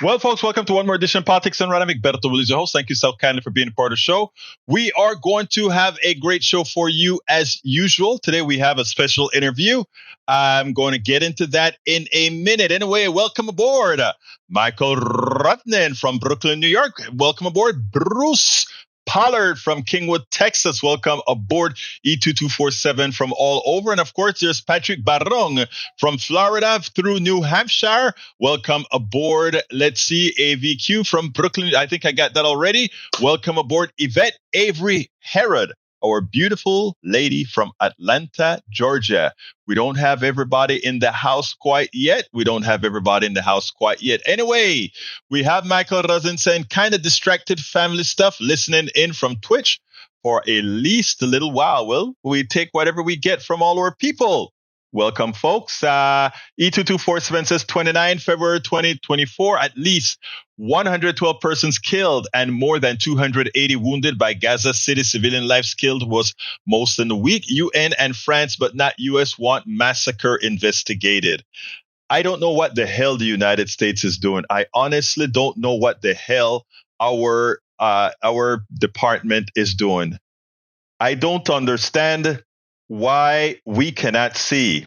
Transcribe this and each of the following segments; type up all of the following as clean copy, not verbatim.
Well, folks, welcome to one more edition of Politics and Right. I'm Egberto, Willies, your host. Thank you so kindly for being a part of the show. We are going to have a great show for you as usual. Today we have a special interview. I'm going to get into that in a minute. Anyway, welcome aboard, Michael Rutnan from Brooklyn, New York. Welcome aboard, Bruce Pollard from Kingwood, Texas. Welcome aboard, E2247 from all over. And of course, there's Patrick Barrong from Florida through New Hampshire. Welcome aboard. Let's see, AVQ from Brooklyn. I think I got that already. Welcome aboard, Yvette Avery Herod, our beautiful lady from Atlanta, Georgia. We don't have everybody in the house quite yet. Anyway, we have Michael Rosen saying kind of distracted family stuff, listening in from Twitch for at least a little while. Well, we take whatever we get from all our people. Welcome, folks. E2247 says 29 February 2024, at least 112 persons killed and more than 280 wounded by Gaza City. Civilian lives killed was most in the week. UN and France, but not US, want massacre investigated. I don't know what the hell the United States is doing. I honestly don't know what the hell our department is doing. I don't understand why we cannot see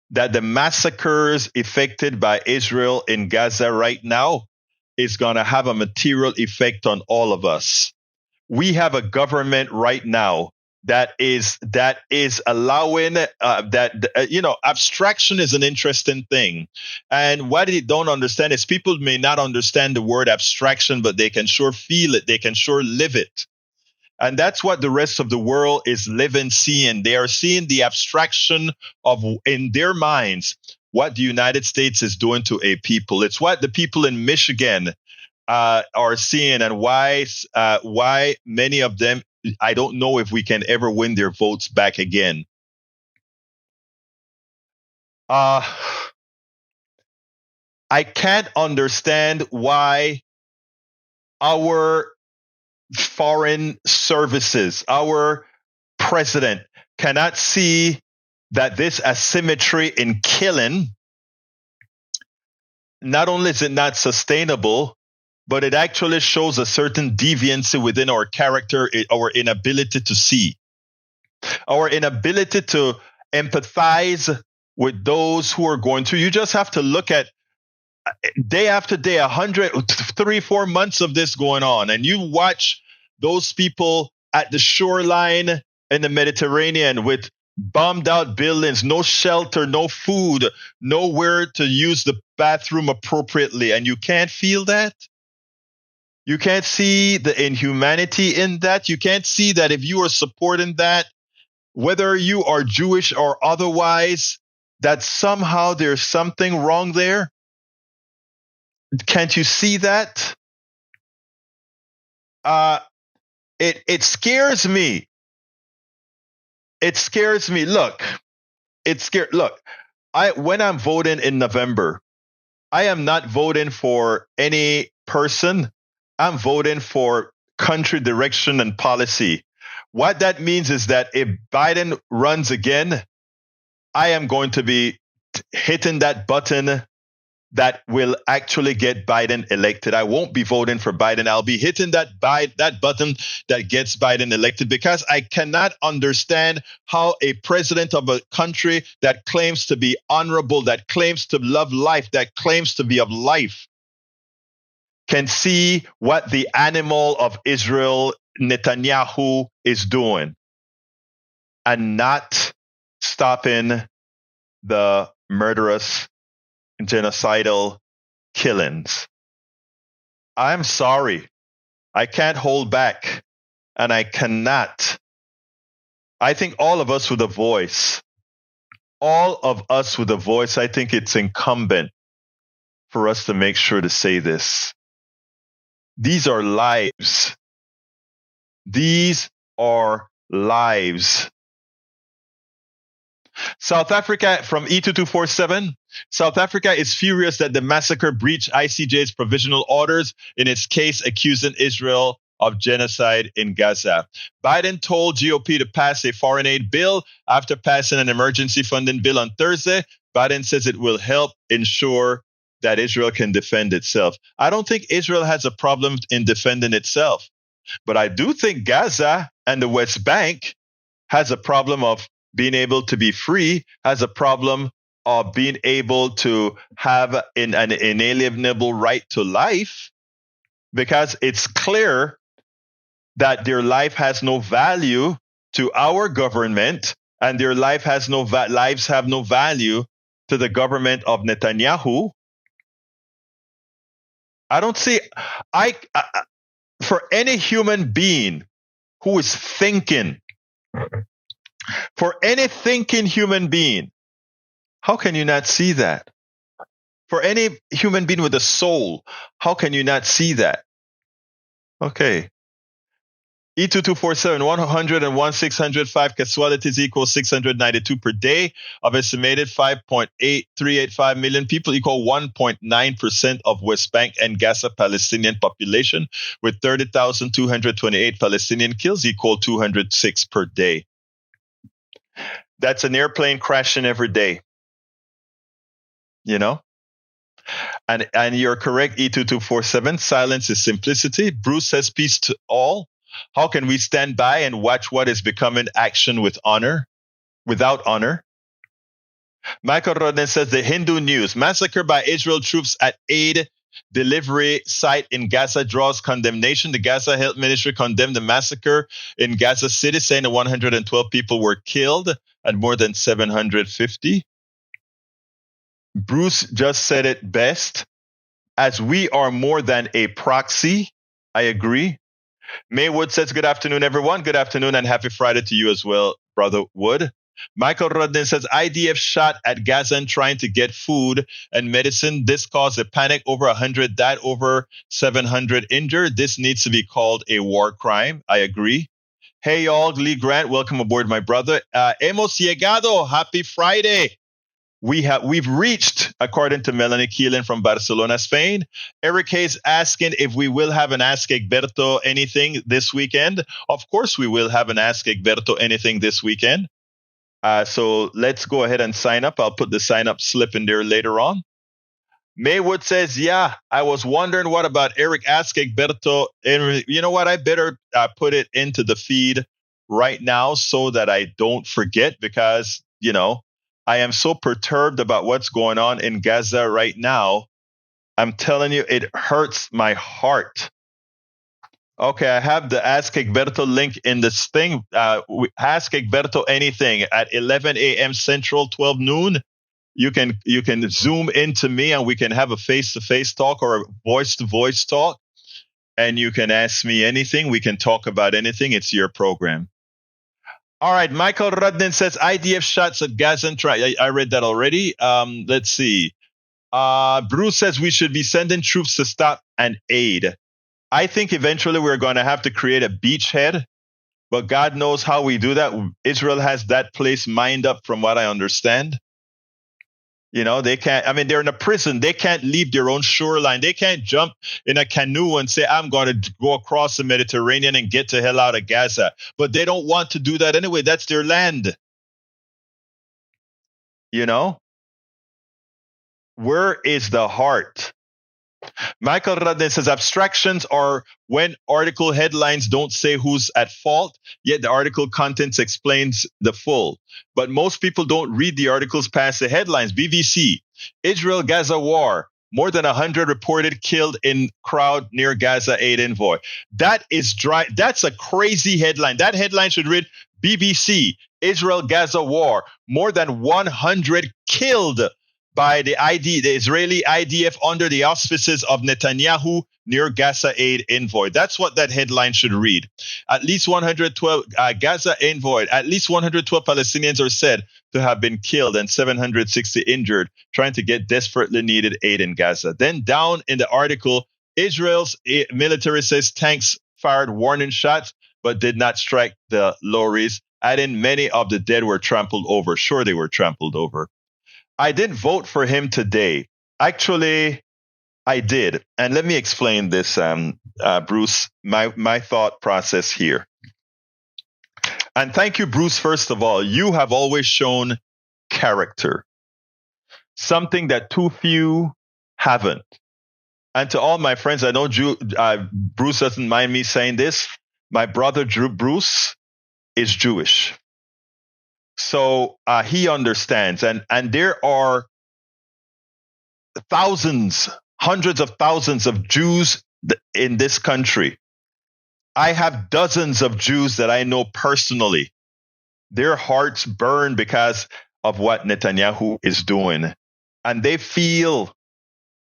that the massacres effected by Israel in Gaza right now is going to have a material effect on all of us. We have a government right now that is allowing abstraction is an interesting thing. And what they don't understand is people may not understand the word abstraction, but they can sure feel it. They can sure live it. And that's what the rest of the world is living, seeing. They are seeing the abstraction of, in their minds, what the United States is doing to a people. It's what the people in Michigan are seeing, and why many of them, I don't know if we can ever win their votes back again. I can't understand why our foreign services, our president cannot see that this asymmetry in killing, not only is it not sustainable, but it actually shows a certain deviancy within our character, our inability to see, our inability to empathize with those who are going through. You just have to look at day after day, 3-4 months of this going on, and you watch those people at the shoreline in the Mediterranean with bombed out buildings, no shelter, no food, nowhere to use the bathroom appropriately, and you can't feel that. You can't see the inhumanity in that. You can't see that if you are supporting that, whether you are Jewish or otherwise, that somehow there's something wrong there. Can't you see that? It scares me. It scares me. Look, when I'm voting in November, I am not voting for any person. I'm voting for country direction and policy. What that means is that if Biden runs again, I am going to be hitting that button that will actually get Biden elected. I won't be voting for Biden. I'll be hitting that button that gets Biden elected, because I cannot understand how a president of a country that claims to be honorable, that claims to love life, that claims to be of life, can see what the animal of Israel, Netanyahu, is doing and not stopping the murderous genocidal killings. I'm sorry. I can't hold back, and I cannot. I think all of us with a voice, I think it's incumbent for us to make sure to say this. These are lives. These are lives. South Africa from E2247. South Africa is furious that the massacre breached ICJ's provisional orders in its case accusing Israel of genocide in Gaza. Biden told GOP to pass a foreign aid bill after passing an emergency funding bill on Thursday. Biden says it will help ensure that Israel can defend itself. I don't think Israel has a problem in defending itself, but I do think Gaza and the West Bank has a problem of being able to be free, has a problem of being able to have an inalienable right to life, because it's clear that their life has no value to our government, and their lives have no value to the government of Netanyahu. I don't see, for any human being who is thinking, for any thinking human being, how can you not see that? For any human being with a soul, how can you not see that? Okay. E2247, 101,605 casualties equals 692 per day of estimated 5.8385 million people, equal 1.9% of West Bank and Gaza Palestinian population, with 30,228 Palestinian kills, equal 206 per day. That's an airplane crashing every day. You know? And you're correct, E2247. Silence is simplicity. Bruce says peace to all. How can we stand by and watch what is becoming action without honor? Michael Rodden says the Hindu News. Massacre by Israel troops at aid delivery site in Gaza draws condemnation. The Gaza Health Ministry condemned the massacre in Gaza City, saying that 112 people were killed and more than 750. Bruce just said it best. As we are more than a proxy, I agree. Maywood says, good afternoon, everyone. Good afternoon and happy Friday to you as well, Brother Wood. Michael Rodden says, IDF shot at Gaza trying to get food and medicine. This caused a panic. Over 100 died, over 700 injured. This needs to be called a war crime. I agree. Hey, y'all. Lee Grant, welcome aboard, my brother. Hemos llegado. Happy Friday. We've reached, according to Melanie Keelan from Barcelona, Spain. Eric Hayes asking if we will have an Ask Egberto anything this weekend. Of course, we will have an Ask Egberto anything this weekend. So let's go ahead and sign up. I'll put the sign up slip in there later on. Maywood says, yeah, I was wondering what about Eric Ask Egberto. And you know what? I better put it into the feed right now so that I don't forget, because, you know, I am so perturbed about what's going on in Gaza right now. I'm telling you, it hurts my heart. Okay, I have the Ask Egberto link in this thing. Ask Egberto anything at 11 a.m. Central, 12 noon. You can zoom into me and we can have a face-to-face talk or a voice-to-voice talk. And you can ask me anything. We can talk about anything. It's your program. All right, Michael Rudden says IDF shots at Gaza. I read that already. Let's see. Bruce says we should be sending troops to stop and aid. I think eventually we're going to have to create a beachhead, but God knows how we do that. Israel has that place mined up from what I understand. You know, they can't, I mean, they're in a prison. They can't leave their own shoreline. They can't jump in a canoe and say, I'm going to go across the Mediterranean and get the hell out of Gaza. But they don't want to do that anyway. That's their land. You know? Where is the heart? Michael Radden says abstractions are when article headlines don't say who's at fault, yet the article contents explains the full. But most people don't read the articles past the headlines. BBC, Israel-Gaza war, more than 100 reported killed in crowd near Gaza aid envoy. That is dry. That's a crazy headline. That headline should read BBC, Israel-Gaza war, more than 100 killed by the Israeli IDF under the auspices of Netanyahu near Gaza aid envoy. That's what that headline should read. At least 112 Gaza envoy. At least 112 Palestinians are said to have been killed and 760 injured, trying to get desperately needed aid in Gaza. Then down in the article, Israel's military says tanks fired warning shots, but did not strike the lorries. Adding many of the dead were trampled over. Sure, they were trampled over. I didn't vote for him today. Actually, I did. And let me explain this, Bruce, my thought process here. And thank you, Bruce, first of all. You have always shown character, something that too few haven't. And to all my friends, I know Bruce doesn't mind me saying this. My brother Bruce is Jewish. So he understands. And there are thousands, hundreds of thousands of Jews in this country. I have dozens of Jews that I know personally. Their hearts burn because of what Netanyahu is doing. And they feel,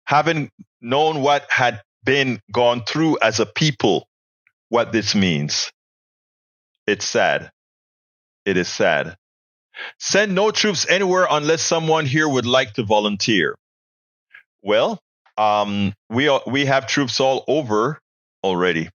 having known what had been gone through as a people, what this means. It's sad. It is sad. Send no troops anywhere unless someone here would like to volunteer. Well, we have troops all over already.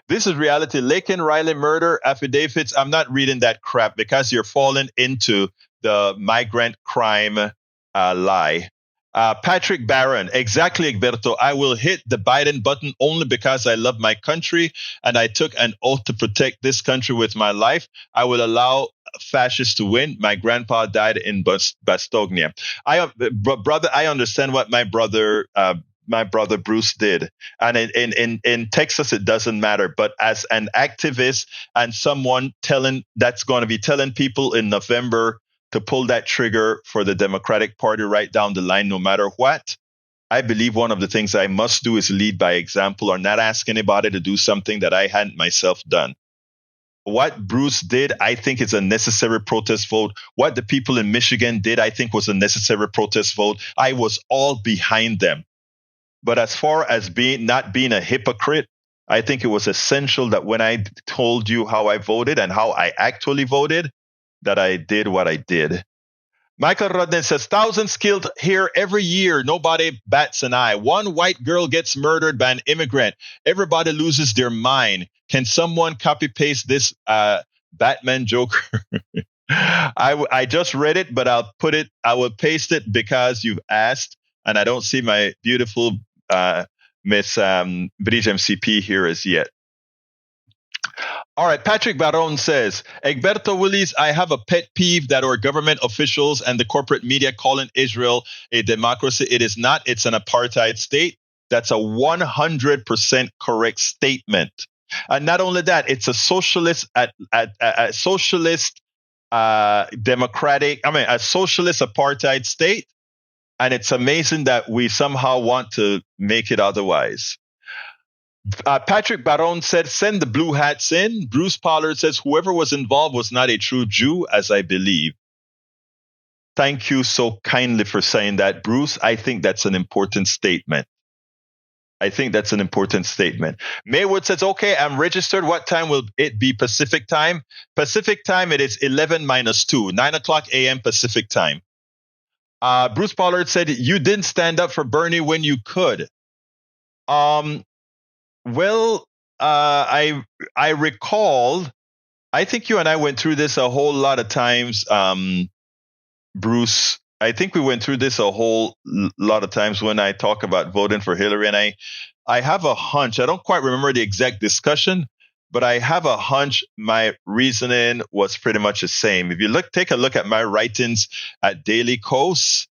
This is reality. Lakin Riley murder affidavits. I'm not reading that crap because you're falling into the migrant crime lie. Patrick Barron, exactly, Egberto. I will hit the Biden button only because I love my country and I took an oath to protect this country with my life. I will allow fascists to win. My grandpa died in Bastogne. Brother, I understand what my brother Bruce did. And in Texas, it doesn't matter. But as an activist and someone that's going to be telling people in November to pull that trigger for the Democratic Party right down the line, no matter what, I believe one of the things I must do is lead by example or not ask anybody to do something that I hadn't myself done. What Bruce did, I think, is a necessary protest vote. What the people in Michigan did, I think, was a necessary protest vote. I was all behind them. But as far as not being a hypocrite, I think it was essential that when I told you how I voted and how I actually voted, that I did what I did. Michael Rodden says, thousands killed here every year. Nobody bats an eye. One white girl gets murdered by an immigrant. Everybody loses their mind. Can someone copy paste this Batman Joker? I just read it, but I will paste it because you've asked, and I don't see my beautiful Miss Bridge MCP here as yet. All right, Patrick Baron says, Egberto, Willies, I have a pet peeve that our government officials and the corporate media calling Israel a democracy. It is not. It's an apartheid state. That's a 100% correct statement. And not only that, it's a socialist, a socialist a socialist apartheid state. And it's amazing that we somehow want to make it otherwise. Patrick Baron said, send the blue hats in. Bruce Pollard says, whoever was involved was not a true Jew, as I believe. Thank you so kindly for saying that, Bruce. I think that's an important statement. Maywood says, okay, I'm registered. What time will it be Pacific time? Pacific time, it is 11 minus 2, 9 o'clock a.m. Pacific time. Bruce Pollard said, you didn't stand up for Bernie when you could. Well, I recall, I think you and I went through this a whole lot of times, Bruce. I think we went through this a whole lot of times when I talk about voting for Hillary. And I have a hunch, I don't quite remember the exact discussion, but I have a hunch my reasoning was pretty much the same. If you take a look at my writings at Daily Kos,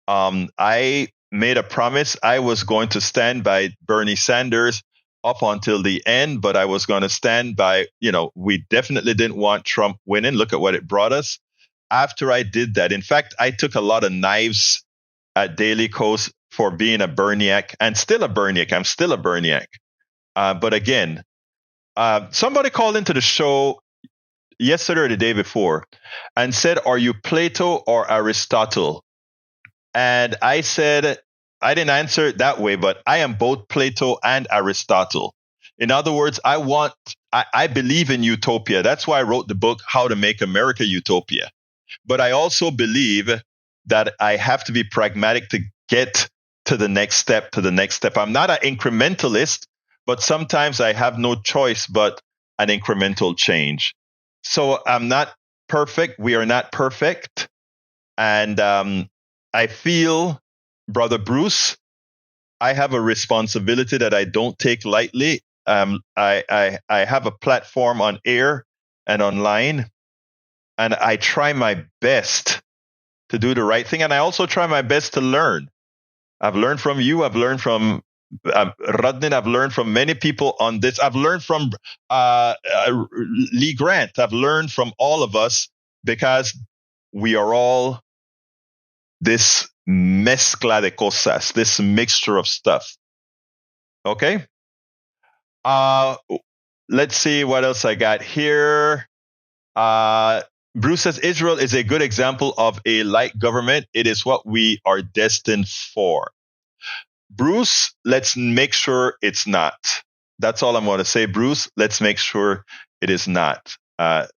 I made a promise I was going to stand by Bernie Sanders up until the end, but I was going to stand by, we definitely didn't want Trump winning. Look at what it brought us. After I did that, in fact, I took a lot of knives at Daily Kos for being a Berniac and still a Berniac. I'm still a Berniac. But again, somebody called into the show yesterday or the day before and said, are you Plato or Aristotle? And I said, I didn't answer it that way, but I am both Plato and Aristotle. In other words, I believe in utopia. That's why I wrote the book, How to Make America Utopia. But I also believe that I have to be pragmatic to get to the next step, I'm not an incrementalist, but sometimes I have no choice but an incremental change. So I'm not perfect. We are not perfect. And I feel, Brother Bruce, I have a responsibility that I don't take lightly. I have a platform on air and online, and I try my best to do the right thing. And I also try my best to learn. I've learned from you. I've learned from Rodney. I've learned from many people on this. I've learned from Lee Grant. I've learned from all of us because we are all this mezcla de cosas, this mixture of stuff. Okay? Let's see what else I got here. Bruce says Israel is a good example of a light government. It is what we are destined for. Bruce, let's make sure it's not. That's all I'm going to say, Bruce. Let's make sure it is not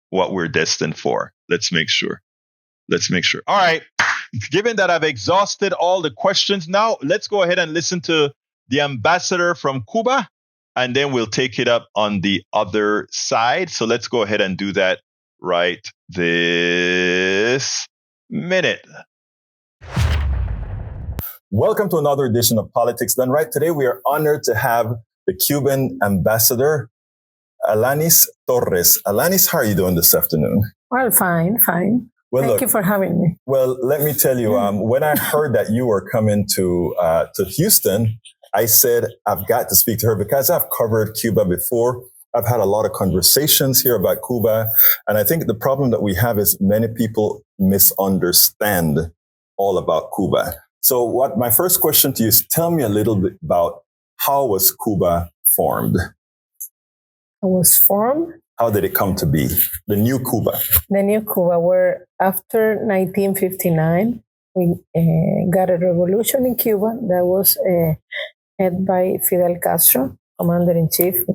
what we're destined for. Let's make sure. All right. Given that I've exhausted all the questions, now let's go ahead and listen to the ambassador from Cuba, and then we'll take it up on the other side. So let's go ahead and do that right this minute. Welcome to another edition of Politics Done Right. Today we are honored to have the Cuban ambassador, Lianys Torres. Lianys, how are you doing this afternoon? Well, fine. Well, Thank you for having me. Well, let me tell you, when I heard that you were coming to Houston, I said, I've got to speak to her because I've covered Cuba before. I've had a lot of conversations here about Cuba. And I think the problem that we have is many people misunderstand all about Cuba. So my first question to you is, tell me a little bit about how was Cuba formed? It was formed? How did it come to be? The new Cuba. The new Cuba, where after 1959, we got a revolution in Cuba that was head by Fidel Castro, Commander-in-Chief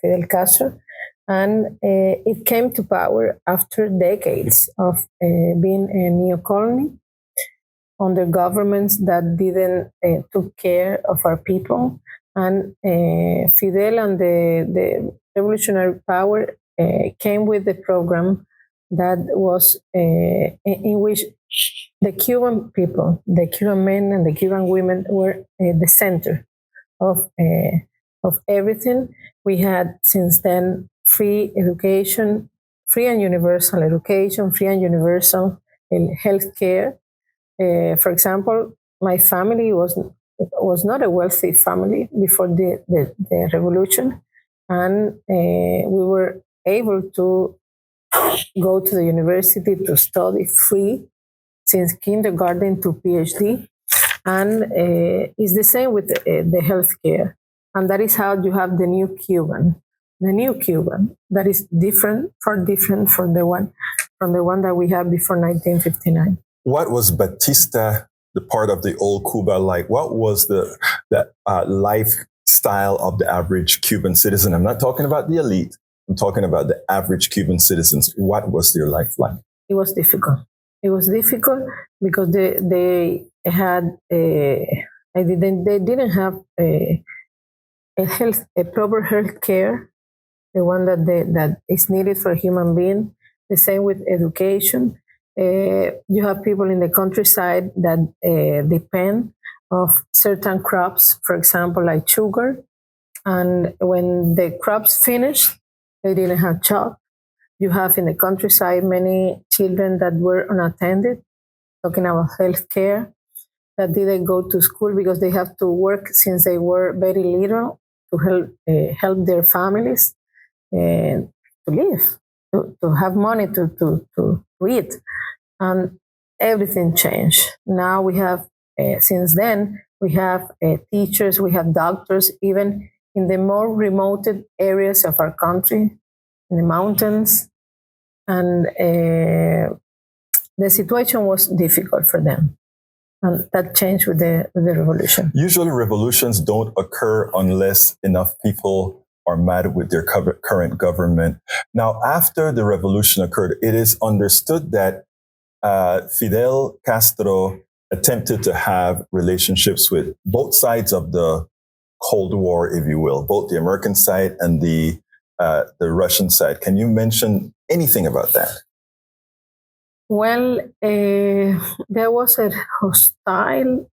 Fidel Castro. And it came to power after decades of being a neo-colony under governments that didn't took care of our people. And Fidel and the revolutionary power came with the program that was in which the Cuban people, the Cuban men and the Cuban women were the center of everything. We had since then free education, free and universal education, free and universal health care. For example, my family was not a wealthy family before the revolution, and we were able to go to the university to study free since kindergarten to PhD, and it's the same with the healthcare, and that is how you have the new Cuban that is different from the one that we had before 1959. What was Batista, the part of the old Cuba, like? What was the lifestyle of the average Cuban citizen? I'm not talking about the elite. I'm talking about the average Cuban citizens. What was their life like? It was difficult. Because they had they didn't have a proper health care, the one that is needed for a human being. The same with education. You have people in the countryside that depend of certain crops, for example, like sugar. And when the crops finish, they didn't have job. You have in the countryside many children that were unattended, talking about health care, that didn't go to school because they have to work since they were very little to help their families to live, to have money to eat. And everything changed. Now we have, since then, we have teachers, we have doctors, even in the more remote areas of our country, in the mountains. And the situation was difficult for them. And that changed with the revolution. Usually revolutions don't occur unless enough people are mad with their current government. Now, after the revolution occurred, it is understood that Fidel Castro attempted to have relationships with both sides of the Cold War, if you will, both the American side and the Russian side. Can you mention anything about that? Well, there was a hostile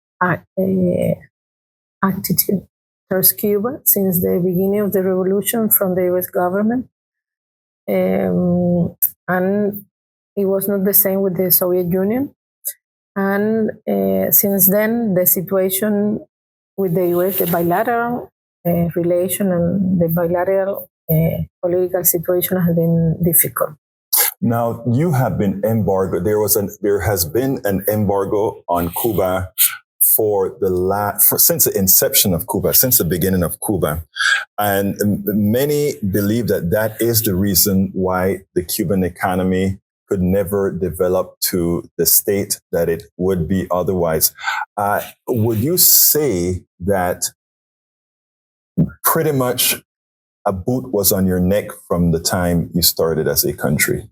attitude towards Cuba since the beginning of the revolution from the US government. And it was not the same with the Soviet Union. And since then, the situation with the US, the bilateral relation and the bilateral political situation has been difficult. Now, you have been embargoed. There has been an embargo on Cuba since the inception of Cuba, since the beginning of Cuba. And many believe that is the reason why the Cuban economy could never develop to the state that it would be otherwise. Would you say that pretty much a boot was on your neck from the time you started as a country?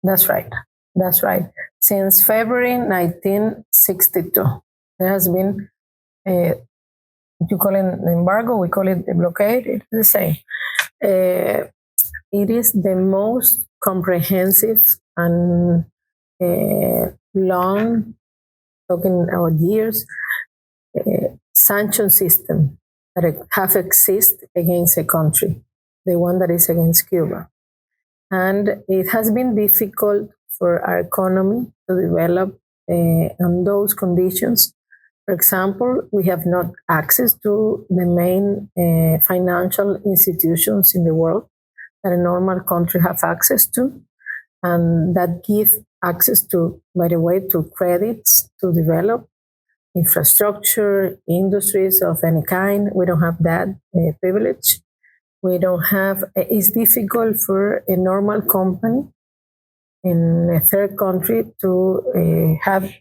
That's right. That's right. Since February 1962, there has been you call it an embargo, we call it a blockade, it's the same. It is the most comprehensive and long, talking about years, sanction system that have existed against a country, the one that is against Cuba. And it has been difficult for our economy to develop on those conditions. For example, we have not access to the main financial institutions in the world that a normal country have access to, and that give access to, by the way, to credits to develop infrastructure, industries of any kind. We don't have that privilege. We don't have, it's difficult for a normal company in a third country to have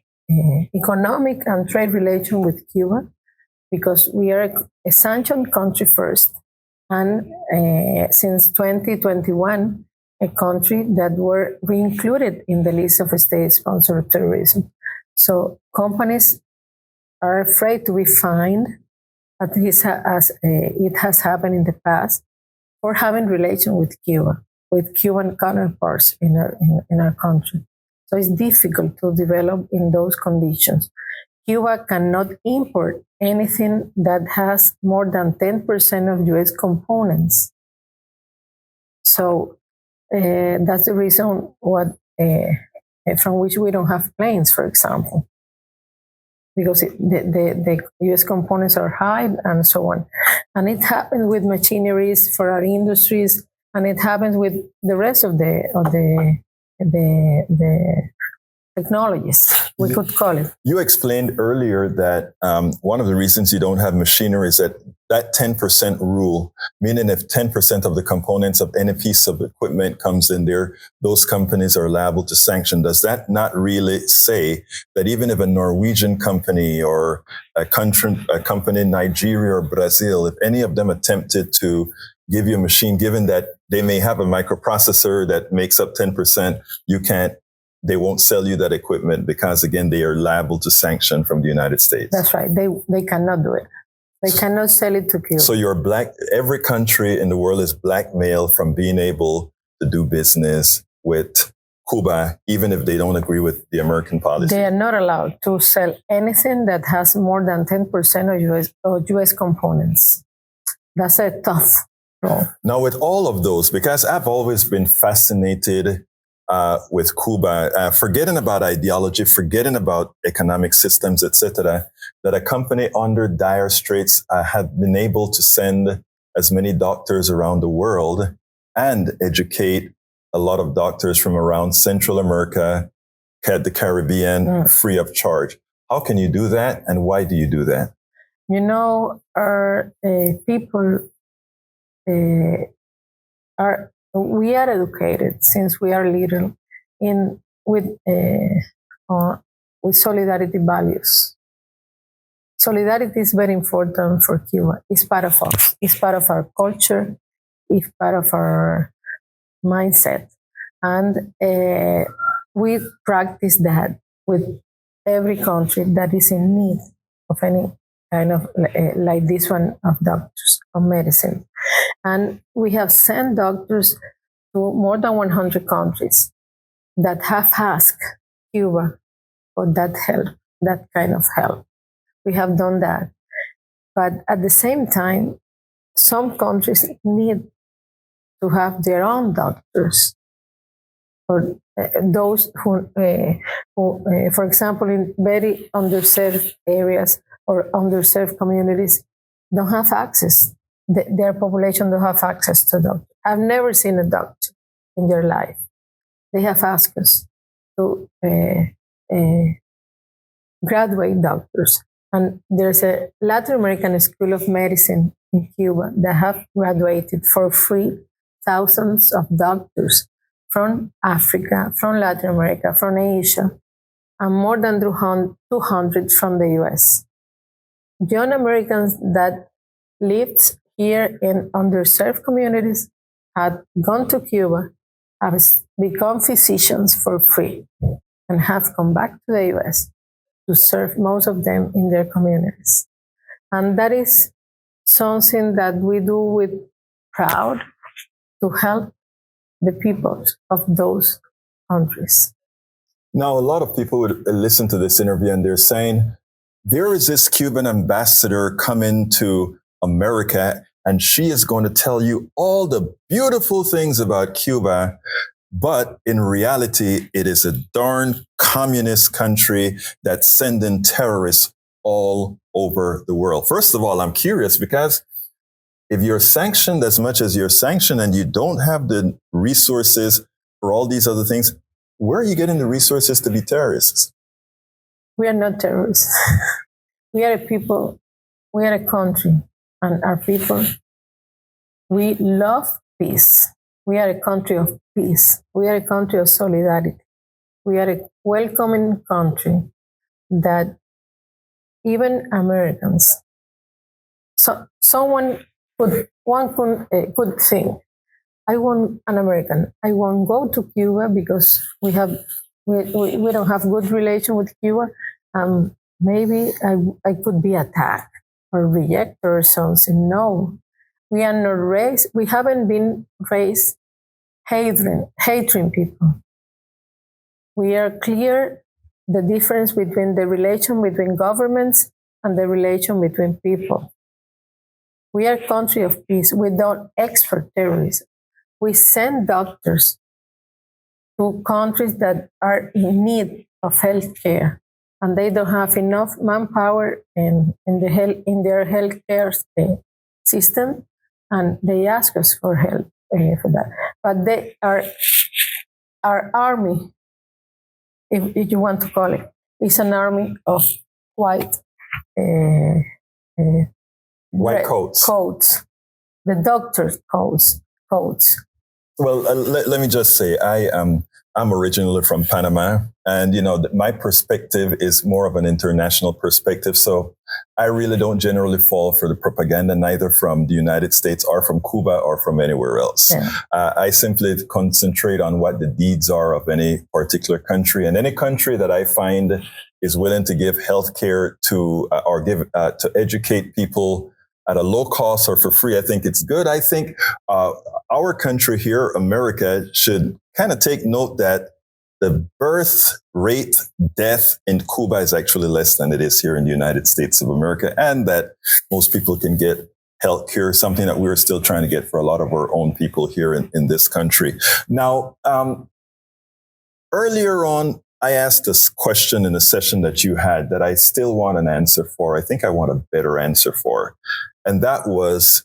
economic and trade relation with Cuba, because we are a sanctioned country first. And since 2021, a country that were re-included in the list of state-sponsored terrorism. So companies are afraid to be fined, as it has happened in the past, for having relation with Cuba, with Cuban counterparts in our country. So it's difficult to develop in those conditions. Cuba cannot import anything that has more than 10% of US components. So that's the reason from which we don't have planes, for example, because the US components are high and so on. And it happens with machineries for our industries, and it happens with the rest of the technologies, we could call it. You explained earlier that one of the reasons you don't have machinery is that 10% rule, meaning if 10% of the components of any piece of equipment comes in there, those companies are liable to sanction. Does that not really say that even if a Norwegian company or a company in Nigeria or Brazil, if any of them attempted to give you a machine, given that they may have a microprocessor that makes up 10%, they won't sell you that equipment because, again, they are liable to sanction from the United States. That's right. They cannot do it. They cannot sell it to Cuba. So every country in the world is blackmailed from being able to do business with Cuba, even if they don't agree with the American policy. They are not allowed to sell anything that has more than 10% of US components. That's a tough rule. Now, with all of those, because I've always been fascinated with Cuba, forgetting about ideology, forgetting about economic systems, etc., that a company under dire straits have been able to send as many doctors around the world and educate a lot of doctors from around Central America, the Caribbean, free of charge. How can you do that, and why do you do that? You know, our people we are educated since we are little with solidarity values. Solidarity is very important for Cuba. It's part of us. It's part of our culture. It's part of our mindset. And we practice that with every country that is in need of any kind of, like this one, of doctors, of medicine. And we have sent doctors to more than 100 countries that have asked Cuba for that help, that kind of help. We have done that. But at the same time, some countries need to have their own doctors. or those who, for example, in very underserved areas or underserved communities, don't have access. Their population don't have access to doctors. I've never seen a doctor in their life. They have asked us to graduate doctors. And there's a Latin American School of Medicine in Cuba that have graduated for free thousands of doctors from Africa, from Latin America, from Asia, and more than 200 from the US. Young Americans that lived here in underserved communities had gone to Cuba, have become physicians for free, and have come back to the US to serve most of them in their communities. And that is something that we do with proud to help the people of those countries. Now, a lot of people would listen to this interview and they're saying, there is this Cuban ambassador coming to America and she is going to tell you all the beautiful things about Cuba. But in reality, it is a darn communist country that's sending terrorists all over the world. First of all, I'm curious because if you're sanctioned as much as you're sanctioned and you don't have the resources for all these other things, where are you getting the resources to be terrorists? We are not terrorists. We are a people, we are a country, and our people, we love peace. We are a country of peace. We are a country of solidarity. We are a welcoming country that even Americans, one could think, I want an American. I won't go to Cuba because we don't have good relation with Cuba. Maybe I could be attacked or rejected or something. No, we are not raised. We haven't been raised hating people. We are clear the difference between the relation between governments and the relation between people. We are a country of peace. We don't export terrorism. We send doctors to countries that are in need of health care, and they don't have enough manpower in their healthcare system, and they ask us for help for that. But they are our army, if you want to call it, is an army of white coats, the doctors' coats. Well, let me just say, I'm originally from Panama, and my perspective is more of an international perspective. So I really don't generally fall for the propaganda, neither from the United States or from Cuba or from anywhere else. Yeah. I simply concentrate on what the deeds are of any particular country, and any country that I find is willing to give healthcare to or give to educate people at a low cost or for free, I think it's good. I think our country here, America, should kind of take note that the birth rate, death in Cuba is actually less than it is here in the United States of America, and that most people can get health care, something that we're still trying to get for a lot of our own people here in this country. Now, earlier on, I asked this question in a session that you had that I still want an answer for. I think I want a better answer for. And that was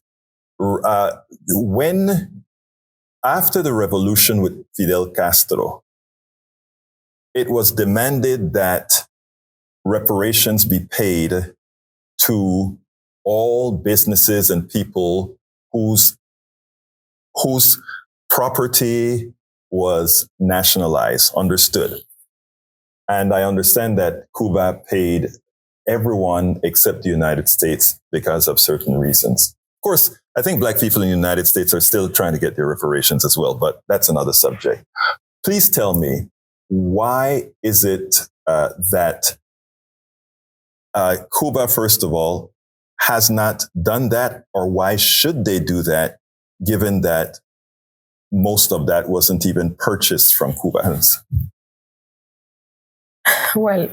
when, after the revolution with Fidel Castro, it was demanded that reparations be paid to all businesses and people whose property was nationalized, understood. And I understand that Cuba paid everyone except the United States because of certain reasons. Of course, I think Black people in the United States are still trying to get their reparations as well, but that's another subject. Please tell me, why is it that Cuba, first of all, has not done that, or why should they do that, given that most of that wasn't even purchased from Cubans? Well,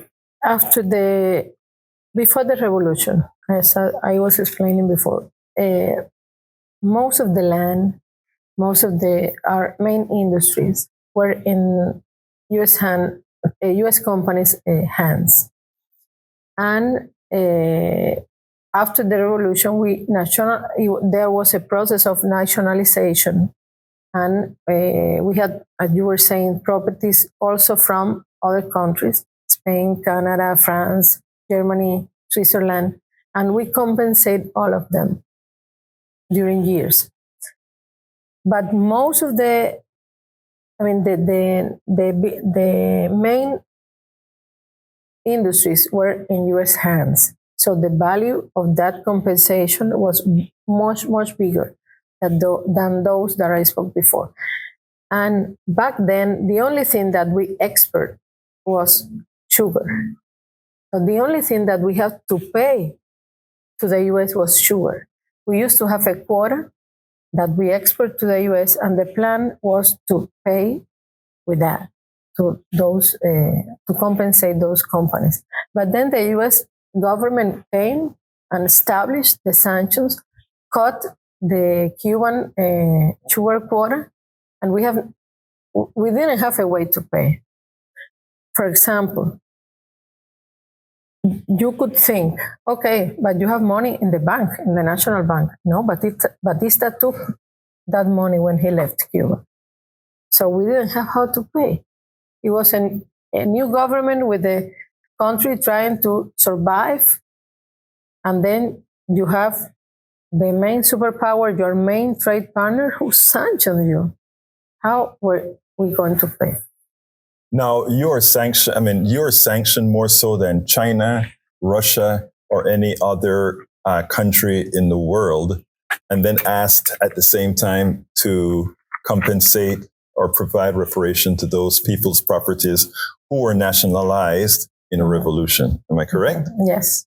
before the revolution, as I was explaining before, most of the land, most of our main industries were in U.S. companies' hands. And after the revolution, there was a process of nationalization. And we had, as you were saying, properties also from other countries, Spain, Canada, France, Germany, Switzerland, and we compensate all of them during years. But most of the main industries were in U.S. hands. So the value of that compensation was much, much bigger than those that I spoke before. And back then, the only thing that we export was sugar. So the only thing that we had to pay to the U.S. was sugar. We used to have a quota that we export to the U.S., and the plan was to pay with that to those to compensate those companies. But then the U.S. government came and established the sanctions, cut the Cuban sugar quota, and we didn't have a way to pay. For example, you could think, okay, but you have money in the bank, in the national bank. No, but Batista took that money when he left Cuba. So we didn't have how to pay. It was a new government with the country trying to survive. And then you have the main superpower, your main trade partner, who sanctioned you. How were we going to pay? Now, you're sanctioned more so than China, Russia, or any other country in the world, and then asked at the same time to compensate or provide reparation to those people's properties who were nationalized in a revolution. Am I correct? Yes.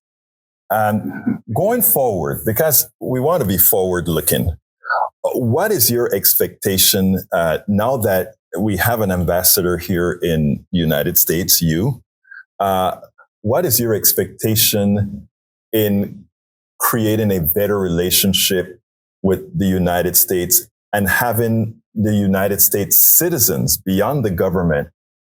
Going forward, because we want to be forward-looking, what is your expectation now that we have an ambassador here in the United States, you? What is your expectation in creating a better relationship with the United States and having the United States citizens beyond the government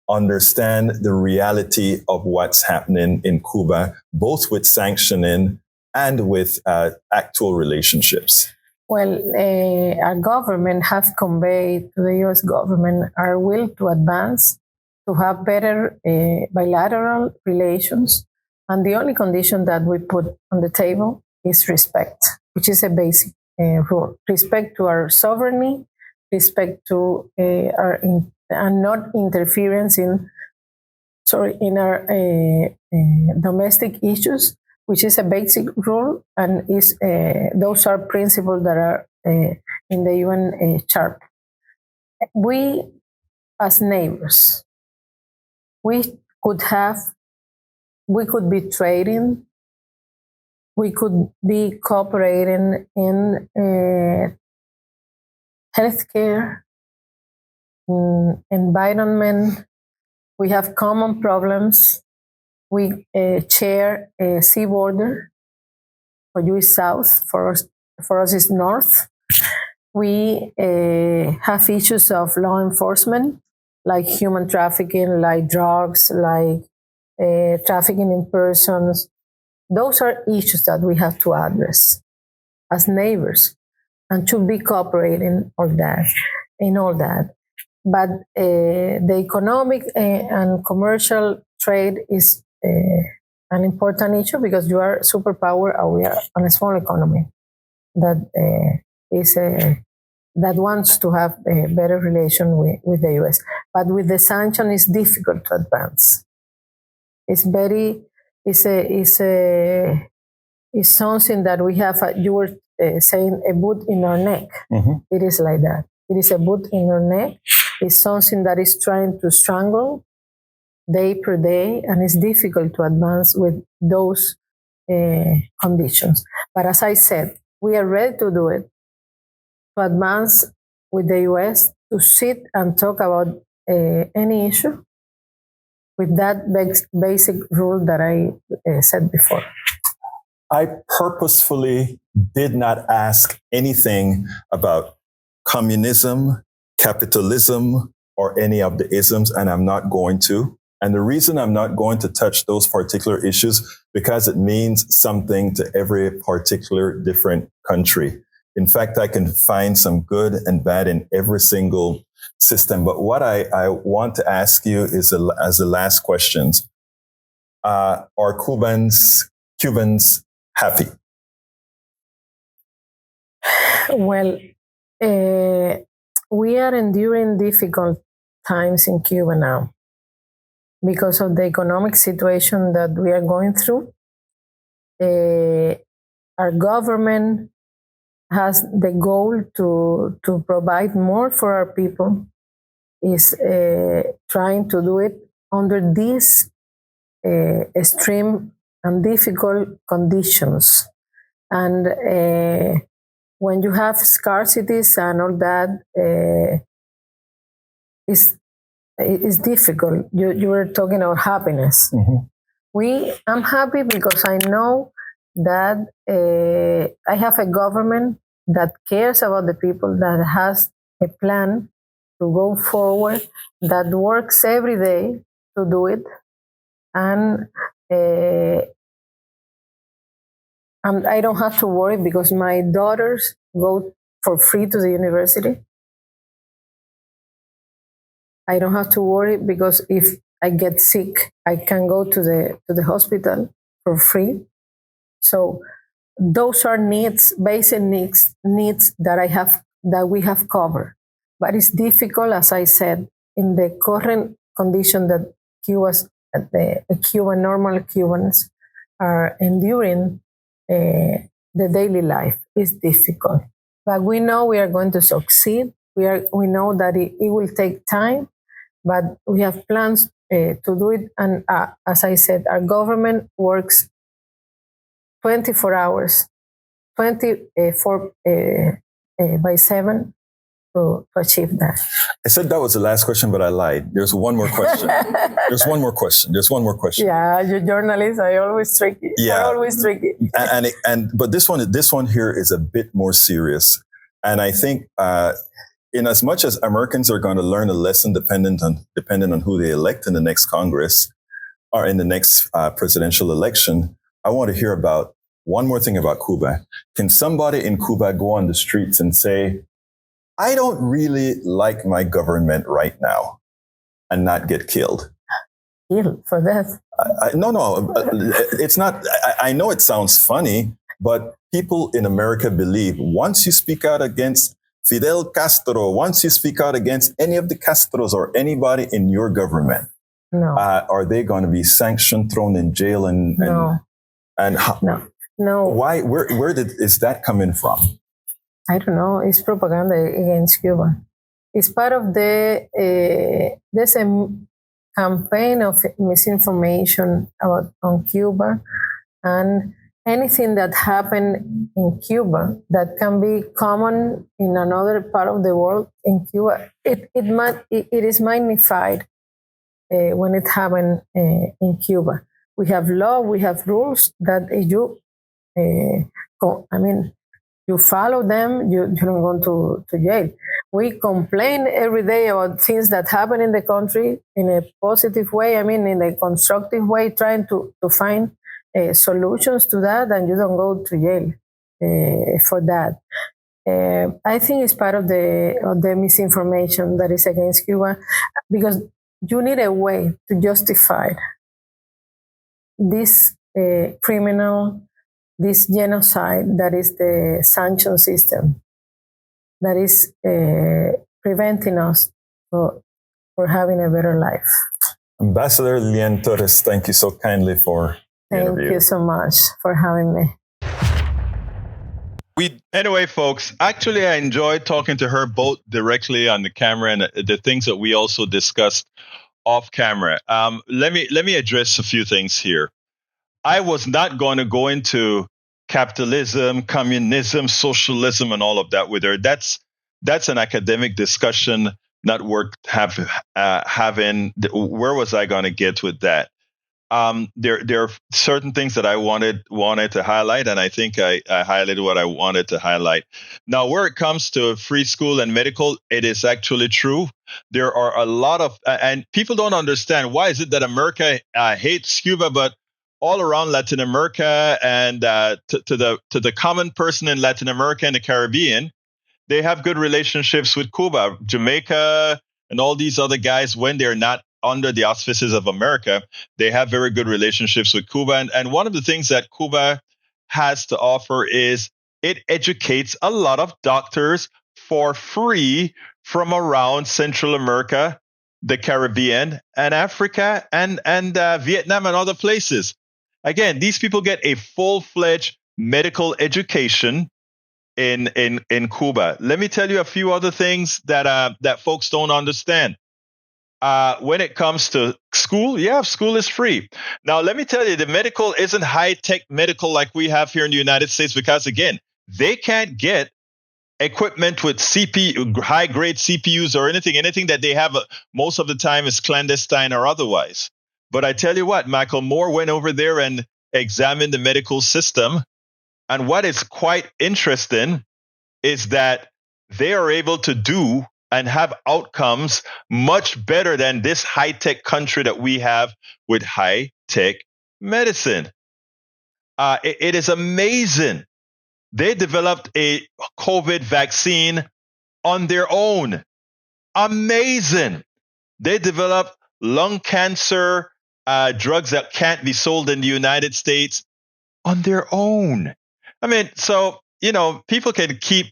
understand the reality of what's happening in Cuba, both with sanctioning and with actual relationships? Well, our government has conveyed to the U.S. government our will to advance, to have better bilateral relations. And the only condition that we put on the table is respect, which is a basic rule. Respect to our sovereignty, respect to and not interference in our domestic issues, which is a basic rule, and those are principles that are in the UN Charter. We, as neighbors, we could be trading, we could be cooperating in healthcare, environment. We have common problems. We share a sea border. For you is south, for us is north. We have issues of law enforcement, like human trafficking, like drugs, like trafficking in persons. Those are issues that we have to address as neighbors and to be cooperating in all that. But the economic and commercial trade is an important issue because you are a superpower and we are on a small economy that wants to have a better relation with the US. But with the sanction, it's difficult to advance. It's something that we have. You were saying a boot in our neck. Mm-hmm. It is like that. It is a boot in our neck. It's something that is trying to strangle day per day, and it's difficult to advance with those conditions. But as I said, we are ready to do it, to advance with the US, to sit and talk about any issue with that basic rule that I said before. I purposefully did not ask anything about communism, capitalism, or any of the isms, and I'm not going to. And the reason I'm not going to touch those particular issues, because it means something to every particular different country. In fact, I can find some good and bad in every single system. But what I want to ask you is as the last questions, are Cubans happy? Well, we are enduring difficult times in Cuba now because of the economic situation that we are going through. Our government has the goal to provide more for our people, is trying to do it under these extreme and difficult conditions. And when you have scarcities and all that, it's difficult. You were talking about happiness. Mm-hmm. I'm happy because I know that I have a government that cares about the people, that has a plan to go forward, that works every day to do it. And I don't have to worry because my daughters go for free to the university. I don't have to worry because if I get sick, I can go to the hospital for free. So those are needs, basic needs that we have covered. But it's difficult, as I said, in the current condition that normal Cubans are enduring. The daily life is difficult, but we know we are going to succeed. We know that it will take time, but we have plans to do it. And as I said, our government works 24 hours, 24 by 7 to achieve that. I said that was the last question, but I lied. There's one more question. There's one more question. Yeah, you journalists are always tricky. Yeah, always tricky. But this one here is a bit more serious. And I think, in as much as Americans are going to learn a lesson dependent on who they elect in the next Congress or in the next presidential election, I want to hear about one more thing about Cuba. Can somebody in Cuba go on the streets and say, I don't really like my government right now, and not get killed? Killed for that? No, it's not. I know it sounds funny, but people in America believe once you speak out against Fidel Castro, once you speak out against any of the Castros or anybody in your government, no. Are they going to be sanctioned, thrown in jail, no. No. Why? Is that coming from? I don't know. It's propaganda against Cuba. It's part of there's a campaign of misinformation on Cuba, and anything that happened in Cuba that can be common in another part of the world, in Cuba, it is magnified when it happened in Cuba. We have law, we have rules that you follow them, you don't go to jail. We complain every day about things that happen in the country in a positive way, in a constructive way, trying to find solutions to that, and you don't go to jail for that. I think it's part of the misinformation that is against Cuba, because you need a way to justify this this genocide that is the sanction system that is preventing us for having a better life. Ambassador Lianys Torres, thank you so kindly for the interview. Thank you so much for having me. Anyway, folks, actually, I enjoyed talking to her both directly on the camera and the things that we also discussed off camera. Let me address a few things here. I was not going to go into capitalism, communism, socialism, and all of that with her. That's an academic discussion, not worth having. Where was I going to get with that? there are certain things that I wanted to highlight, and I think I highlighted what I wanted to highlight. Now, where it comes to free school and medical, it is actually true. There are a lot of, and people don't understand why is it that America hates Cuba, but all around Latin America and to the common person in Latin America and the Caribbean, they have good relationships with Cuba, Jamaica, and all these other guys when they're not under the auspices of America. They have very good relationships with Cuba. And one of the things that Cuba has to offer is it educates a lot of doctors for free from around Central America, the Caribbean, and Africa, and Vietnam and other places. Again, these people get a full-fledged medical education in Cuba. Let me tell you a few other things that folks don't understand. When it comes to school, school is free. Now, let me tell you, the medical isn't high-tech medical like we have here in the United States because, again, they can't get equipment with high-grade CPUs or anything that they have most of the time is clandestine or otherwise. But I tell you what, Michael Moore went over there and examined the medical system. And what is quite interesting is that they are able to do and have outcomes much better than this high-tech country that we have with high-tech medicine. It is amazing. They developed a COVID vaccine on their own. Amazing. They developed lung cancer drugs that can't be sold in the United States on their own. I mean, so, people can keep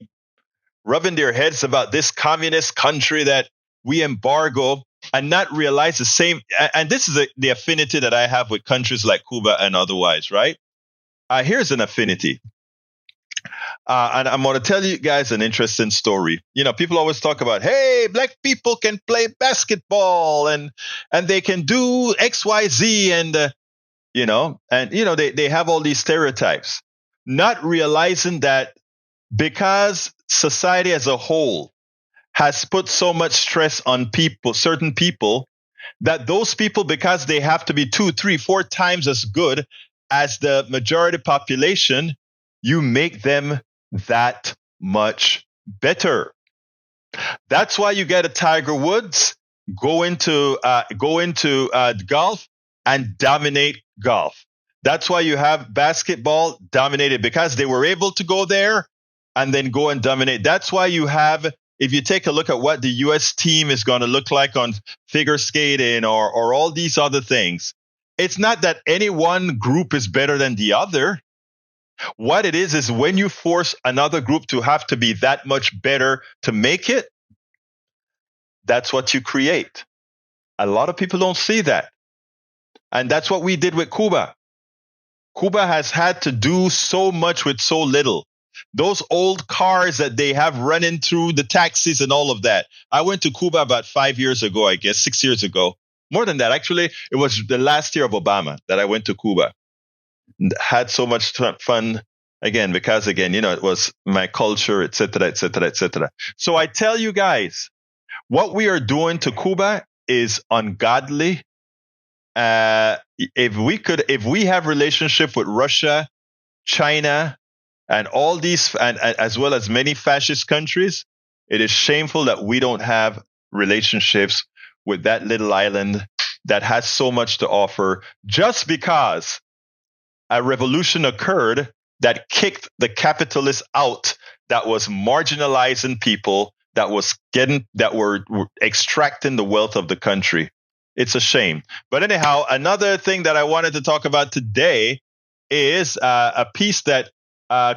rubbing their heads about this communist country that we embargo and not realize the same. And this is the affinity that I have with countries like Cuba and otherwise, right? Here's an affinity. And I'm going to tell you guys an interesting story. People always talk about, hey, black people can play basketball and they can do X, Y, Z. And, they have all these stereotypes, not realizing that because society as a whole has put so much stress on certain people, that those people, because they have to be 2, 3, 4 times as good as the majority population, you make them that much better. That's why you get a Tiger Woods go into golf and dominate golf. That's why you have basketball dominated, because they were able to go there and then go and dominate. That's why you have, if you take a look at what the U.S. team is going to look like on figure skating or all these other things, it's not that any one group is better than the other. What it is when you force another group to have to be that much better to make it, that's what you create. A lot of people don't see that. And that's what we did with Cuba. Cuba has had to do so much with so little. Those old cars that they have running through the taxis and all of that. I went to Cuba about 5 years ago, I guess, 6 years ago. More than that, actually. It was the last year of Obama that I went to Cuba. Had so much fun, again, because, it was my culture, et cetera, et cetera, et cetera. So I tell you guys, what we are doing to Cuba is ungodly. If we have relationship with Russia, China, and all these, and as well as many fascist countries, it is shameful that we don't have relationships with that little island that has so much to offer, just because a revolution occurred that kicked the capitalists out, that was marginalizing people, that were extracting the wealth of the country. It's a shame. But anyhow, another thing that I wanted to talk about today is a piece that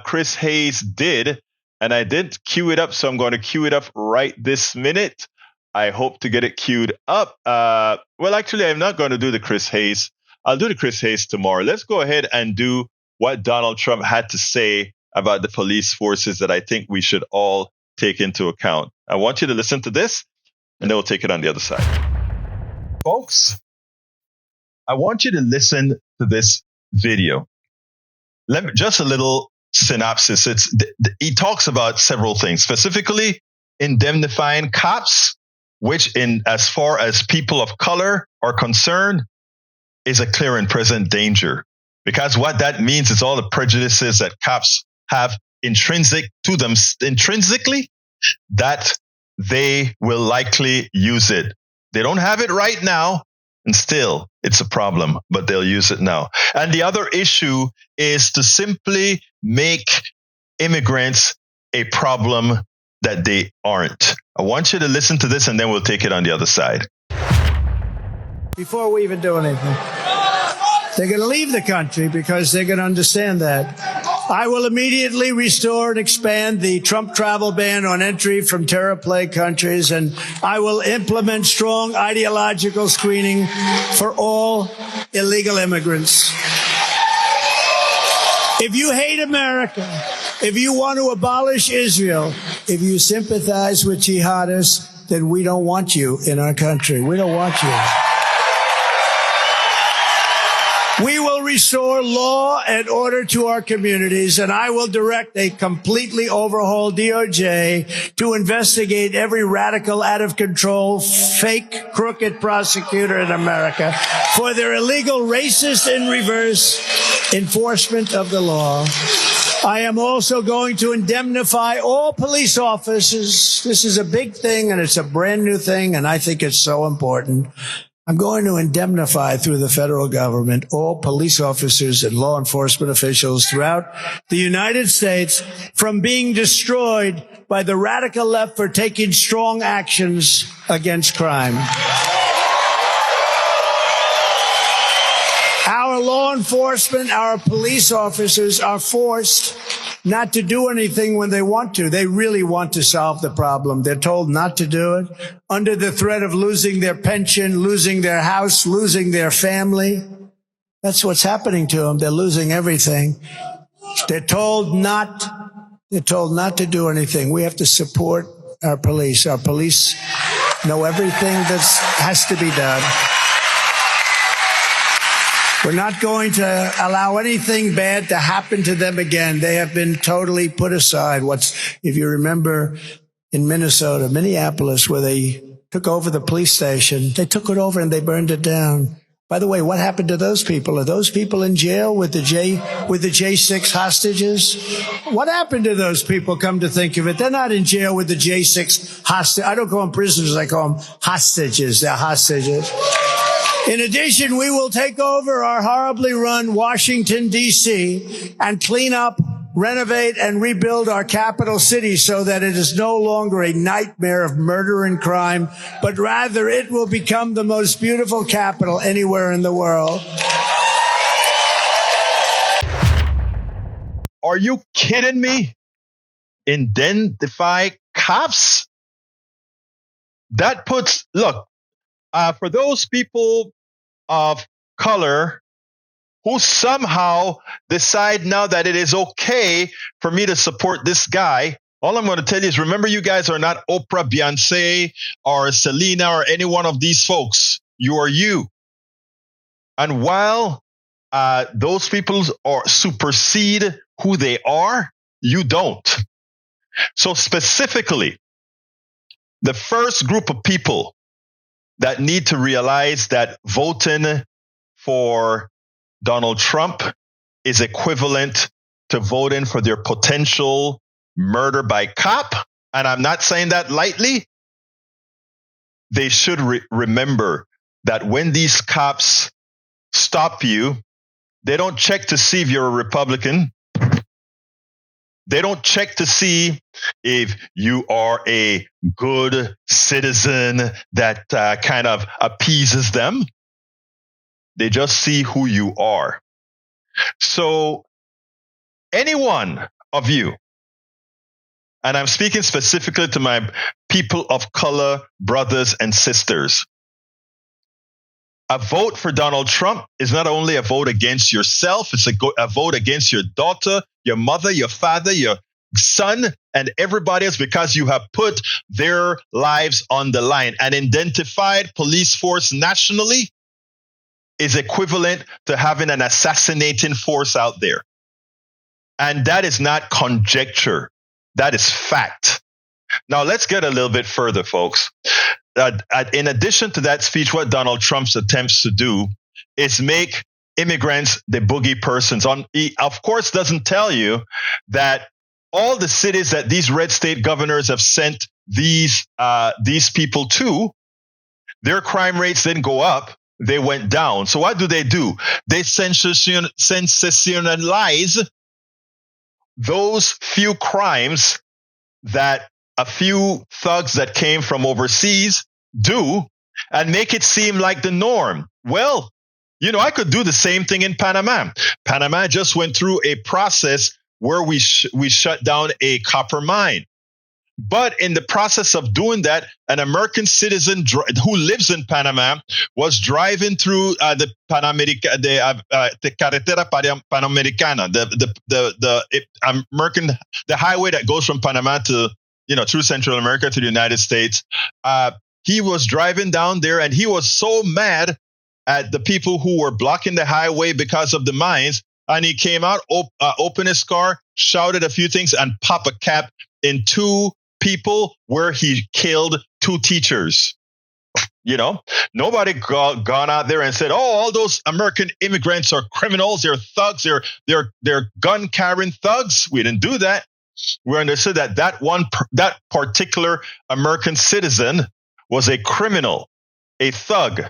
Chris Hayes did, and I didn't queue it up, so I'm going to queue it up right this minute. I hope to get it queued up. Well, actually, I'm not going to do the Chris Hayes. I'll do the Chris Hayes tomorrow. Let's go ahead and do what Donald Trump had to say about the police forces that I think we should all take into account. I want you to listen to this, and then we'll take it on the other side. Folks, I want you to listen to this video. Just a little synopsis. He talks about several things, specifically indemnifying cops, which as far as people of color are concerned, is a clear and present danger. Because what that means is all the prejudices that cops have intrinsic to them, intrinsically, that they will likely use it. They don't have it right now, and still it's a problem, but they'll use it now. And the other issue is to simply make immigrants a problem that they aren't. I want you to listen to this, and then we'll take it on the other side. Before we even do anything, they're going to leave the country because they're going to understand that. I will immediately restore and expand the Trump travel ban on entry from terror-plagued countries, and I will implement strong ideological screening for all illegal immigrants. If you hate America, if you want to abolish Israel, if you sympathize with jihadists, then we don't want you in our country. We don't want you. We will restore law and order to our communities, and I will direct a completely overhauled DOJ to investigate every radical, out of control, fake, crooked prosecutor in America for their illegal, racist, in reverse enforcement of the law. I am also going to indemnify all police officers. This is a big thing, and it's a brand new thing, and I think it's so important. I'm going to indemnify through the federal government all police officers and law enforcement officials throughout the United States from being destroyed by the radical left for taking strong actions against crime. Our law enforcement, our police officers are forced not to do anything when they want to. They really want to solve the problem. They're told not to do it under the threat of losing their pension, losing their house, losing their family. That's what's happening to them. They're losing everything. They're told not to do anything. We have to support our police. Our police know everything that has to be done. We're not going to allow anything bad to happen to them again. They have been totally put aside. If you remember in Minneapolis, where they took over the police station, they took it over and they burned it down. By the way, what happened to those people? Are those people in jail with the J6 hostages? What happened to those people, come to think of it? They're not in jail with the J6 hostages. I don't call them prisoners, I call them hostages. They're hostages. In addition, we will take over our horribly run Washington, D.C. and clean up, renovate, and rebuild our capital city so that it is no longer a nightmare of murder and crime, but rather it will become the most beautiful capital anywhere in the world. Are you kidding me? Identify cops? That puts, look, for those people of color who somehow decide now that it is okay for me to support this guy, all I'm going to tell you is, remember, you guys are not Oprah, Beyonce, or Selena, or any one of these folks. You are you. And while those people supersede who they are, you don't. So specifically, the first group of people that need to realize that voting for Donald Trump is equivalent to voting for their potential murder by cop, and I'm not saying that lightly, they should remember that when these cops stop you, they don't check to see if you're a Republican. They don't check to see if you are a good citizen that kind of appeases them. They just see who you are. So any one of you, and I'm speaking specifically to my people of color, brothers and sisters, a vote for Donald Trump is not only a vote against yourself, it's a vote against your daughter, your mother, your father, your son, and everybody else, because you have put their lives on the line. An identified police force nationally is equivalent to having an assassinating force out there. And that is not conjecture. That is fact. Now, let's get a little bit further, folks. In addition to that speech, what Donald Trump attempts to do is make immigrants the boogie persons. He, of course, doesn't tell you that all the cities that these red state governors have sent these people to, their crime rates didn't go up, they went down. So what do? They sensationalize those few crimes that a few thugs that came from overseas do and make it seem like the norm. Well, I could do the same thing in Panama. Panama just went through a process where we shut down a copper mine. But in the process of doing that, an American citizen who lives in Panama was driving through the Carretera Panamericana, the highway that goes from Panama to, through Central America to the United States. He was driving down there, and he was so mad at the people who were blocking the highway because of the mines. And he came out, opened his car, shouted a few things, and popped a cap in two people where he killed two teachers. Nobody gone out there and said, "Oh, all those American immigrants are criminals. They're thugs. They're gun carrying thugs." We didn't do that. We understood that particular American citizen was a criminal, a thug.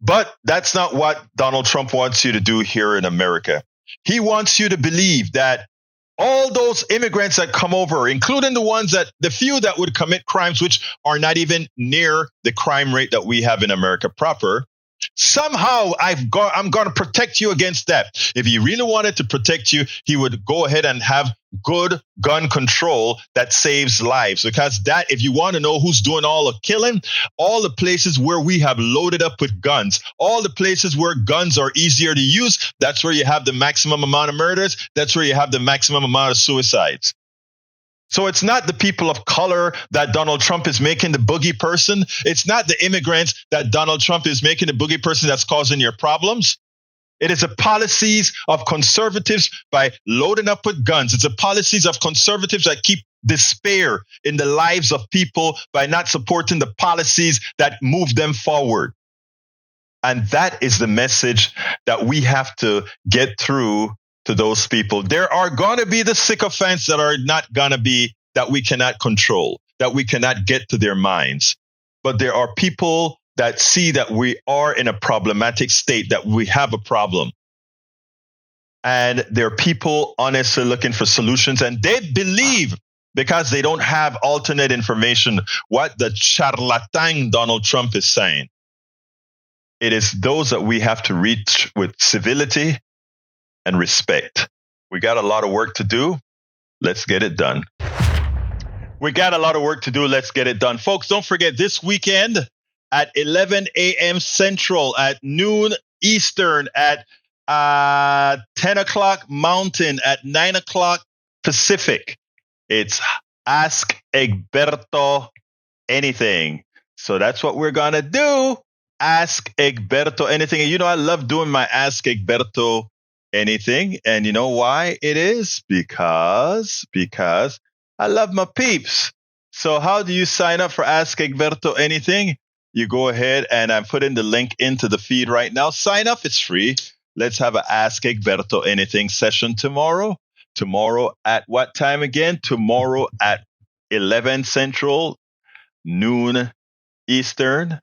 But that's not what Donald Trump wants you to do here in America. He wants you to believe that all those immigrants that come over, including the few that would commit crimes which are not even near the crime rate that we have in America proper, somehow I'm going to protect you against that. If he really wanted to protect you, he would go ahead and have good gun control that saves lives. Because if you want to know who's doing all the killing, all the places where we have loaded up with guns, all the places where guns are easier to use, that's where you have the maximum amount of murders. That's where you have the maximum amount of suicides. So it's not the people of color that Donald Trump is making the boogie person. It's not the immigrants that Donald Trump is making the boogie person that's causing your problems. It is the policies of conservatives by loading up with guns. It's the policies of conservatives that keep despair in the lives of people by not supporting the policies that move them forward. And that is the message that we have to get through to those people. There are going to be the sycophants that are not going to be, that we cannot control, that we cannot get to their minds. But there are people that see that we are in a problematic state, that we have a problem. And there are people honestly looking for solutions, and they believe, because they don't have alternate information, what the charlatan Donald Trump is saying. It is those that we have to reach with civility and respect. We got a lot of work to do. Let's get it done. We got a lot of work to do. Let's get it done. Folks, don't forget this weekend at 11 a.m. Central, at noon Eastern, at 10 o'clock Mountain, at 9 o'clock Pacific. It's Ask Egberto Anything. So that's what we're going to do. Ask Egberto Anything. And I love doing my Ask Egberto Anything. And you know why it is? Because I love my peeps. So how do you sign up for Ask Egberto Anything? You go ahead, and I'm putting the link into the feed right now. Sign up. It's free. Let's have an Ask Egberto Anything session tomorrow. Tomorrow at what time again? Tomorrow at 11 Central, noon Eastern,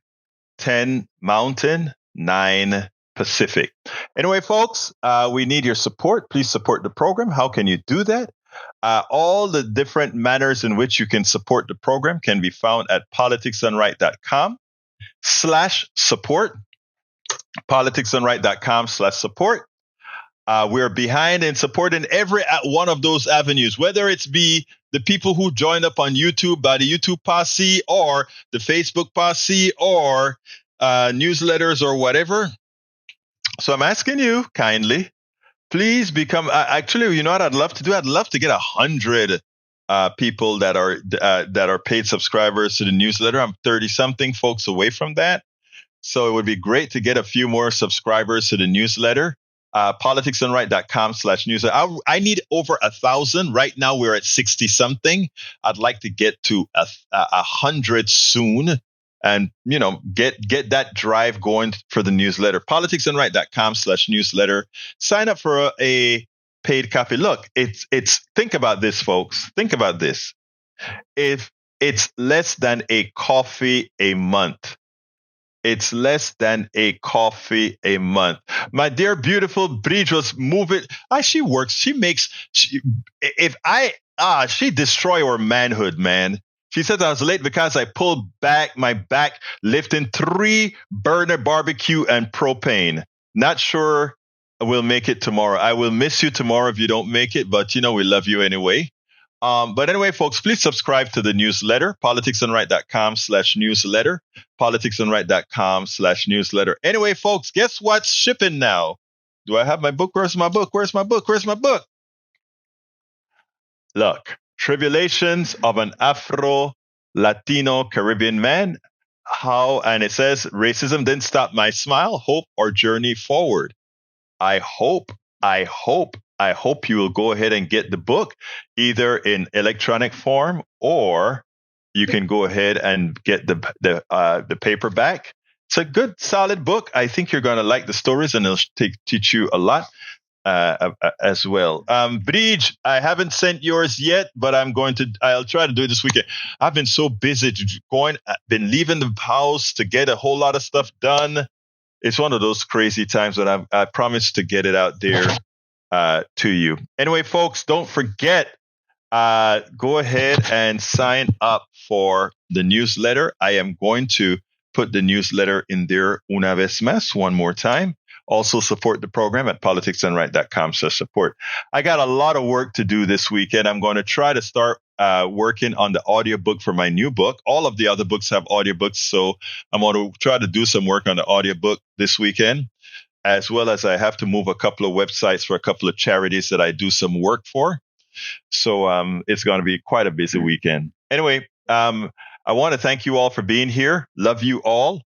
10 Mountain, 9 Pacific. Anyway, folks, we need your support. Please support the program. How can you do that? All the different manners in which you can support the program can be found at politicsdoneright.com/support. politicsdoneright.com/support. We're behind and supporting every one of those avenues, whether it's be the people who joined up on YouTube by the YouTube posse, or the Facebook posse, or newsletters, or whatever. So I'm asking you kindly, please become. Actually, you know what I'd love to do? I'd love to get 100 people that are paid subscribers to the newsletter. I'm 30-something folks away from that. So it would be great to get a few more subscribers to the newsletter. politicsdoneright.com/newsletter. I need over 1,000. Right now we're at 60-something. I'd like to get to 100 soon. and, get that drive going for the newsletter. politicsandright.com/newsletter. Sign up for a paid copy. Look, think about this, folks. Think about this. If it's less than a coffee a month, it's less than a coffee a month. My dear, beautiful Bridge was moving. She works. She destroy our manhood, man. She says I was late because I pulled back my back lifting 3 burner barbecue and propane. Not sure we'll make it tomorrow. I will miss you tomorrow if you don't make it, but we love you anyway. But anyway, folks, please subscribe to the newsletter, politicsandright.com/newsletter, politicsandright.com/newsletter. Anyway, folks, guess what's shipping now? Do I have my book? Where's my book? Where's my book? Where's my book? Look, Tribulations of an Afro-Latino Caribbean Man. And it says, racism didn't stop my smile, hope, or journey forward. I hope you will go ahead and get the book either in electronic form, or you can go ahead and get the paperback. It's a good, solid book. I think you're going to like the stories, and it'll teach you a lot as well. Bridge, I haven't sent yours yet, but I'll try to do it this weekend. I've been so busy I've been leaving the house to get a whole lot of stuff done. It's one of those crazy times when I promised to get it out there to you. Anyway, folks, don't forget, go ahead and sign up for the newsletter. I am going to put the newsletter in there una vez más, one more time. Also support the program at politicsandright.com/support. I got a lot of work to do this weekend. I'm going to try to start working on the audiobook for my new book. All of the other books have audiobooks, so I'm going to try to do some work on the audiobook this weekend, as well as I have to move a couple of websites for a couple of charities that I do some work for. So it's going to be quite a busy weekend. Anyway, I want to thank you all for being here. Love you all.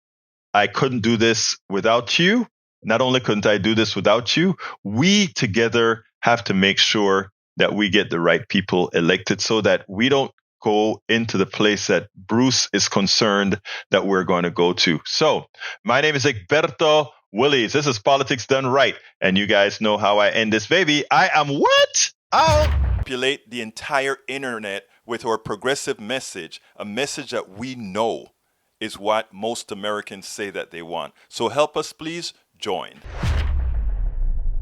I couldn't do this without you. Not only couldn't I do this without you, we together have to make sure that we get the right people elected so that we don't go into the place that Bruce is concerned that we're going to go to. So my name is Egberto Willies. This is Politics Done Right. And you guys know how I end this baby. I am what? I'll manipulate the entire internet with our progressive message, a message that we know is what most Americans say that they want. So help us, please. Join.